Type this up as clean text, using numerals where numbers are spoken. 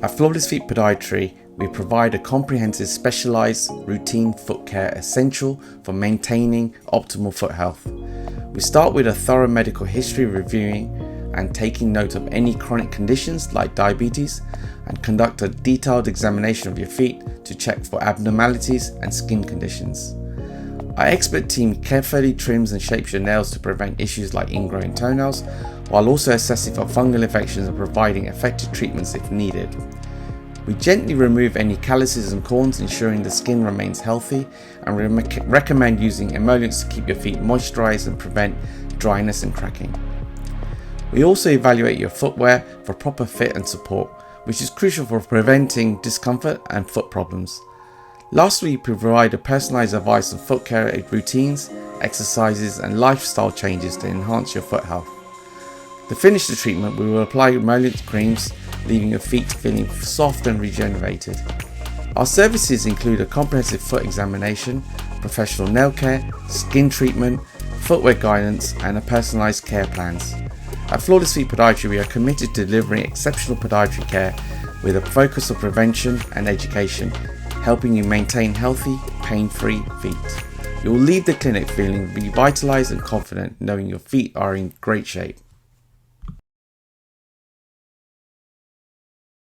At Flawless Feet Podiatry, we provide a comprehensive specialized routine foot care essential for maintaining optimal foot health. We start with a thorough medical history reviewing and taking note of any chronic conditions like diabetes, and conduct a detailed examination of your feet to check for abnormalities and skin conditions. Our expert team carefully trims and shapes your nails to prevent issues like ingrown toenails, while also assessing for fungal infections and providing effective treatments if needed. We gently remove any calluses and corns, ensuring the skin remains healthy, and we recommend using emollients to keep your feet moisturized and prevent dryness and cracking. We also evaluate your footwear for proper fit and support, which is crucial for preventing discomfort and foot problems. Lastly, we provide a personalized advice on foot care routines, exercises and lifestyle changes to enhance your foot health. To finish the treatment, we will apply emollient creams, leaving your feet feeling soft and regenerated. Our services include a comprehensive foot examination, professional nail care, skin treatment, footwear guidance and a personalized care plans. At Flawless Feet Podiatry, we are committed to delivering exceptional podiatry care with a focus on prevention and education, helping you maintain healthy, pain-free feet. You will leave the clinic feeling revitalized and confident, knowing your feet are in great shape.